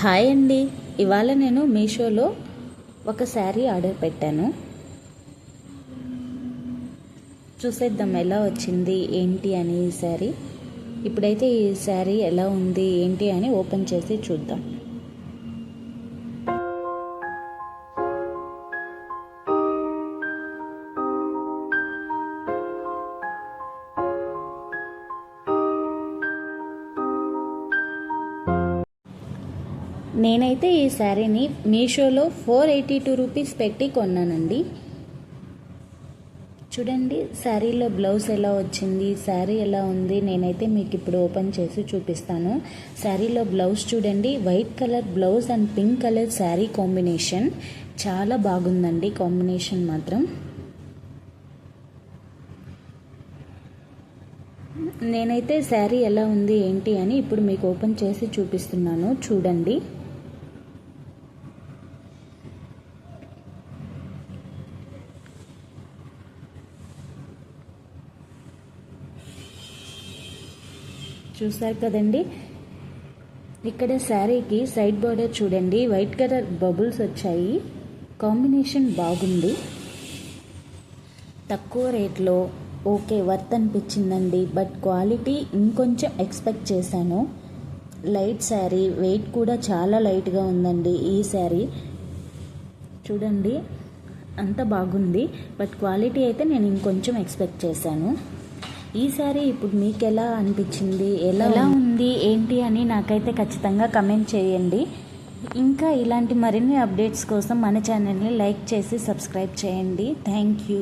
Hi అండి. ఇవాళ నేను మీషోలో ఒక శారీ ఆర్డర్ పెట్టాను. చూసేద్దాం ఎలా వచ్చింది ఏంటి అని ఈ శారీ. ఇప్పుడైతే ఈ శారీ ఎలా ఉంది ఏంటి అని ఓపెన్ చేసి చూద్దాం. నేనైతే ఈ శారీని మీషోలో 482 రూపీస్ పెట్టి కొన్నానండి. చూడండి శారీలో బ్లౌజ్ ఎలా వచ్చింది, శారీ ఎలా ఉంది నేనైతే మీకు ఇప్పుడు ఓపెన్ చేసి చూపిస్తాను. శారీలో బ్లౌజ్ చూడండి, white colour blouse and pink colour sari combination చాలా బాగుందండి. కాంబినేషన్ మాత్రం నేనైతే శారీ ఎలా ఉంది ఏంటి అని ఇప్పుడు మీకు ఓపెన్ చేసి చూపిస్తున్నాను. చూడండి చూసారు కదండి. ఇక్కడ శారీకి సైడ్ బార్డర్ చూడండి, వైట్ కలర్ బబుల్స్ వచ్చాయి. కాంబినేషన్ బాగుంది. తక్కువ రేట్లో ఓకే వర్త్ అనిపించిందండి. బట్ క్వాలిటీ ఇంకొంచెం ఎక్స్పెక్ట్ చేశాను. లైట్ శారీ, వెయిట్ కూడా చాలా లైట్గా ఉందండి. ఈ శారీ చూడండి అంత బాగుంది. బట్ క్వాలిటీ అయితే నేను ఇంకొంచెం ఎక్స్పెక్ట్ చేశాను. ఈ శారీ ఇప్పుడు మీకు ఎలా అనిపించింది, ఎలా ఉంది ఏంటి అని నాకైతే ఖచ్చితంగా కమెంట్ చేయండి. ఇంకా ఇలాంటి మరిన్ని అప్డేట్స్ కోసం మన ఛానల్ని లైక్ చేసి సబ్స్క్రైబ్ చేయండి. Thank you.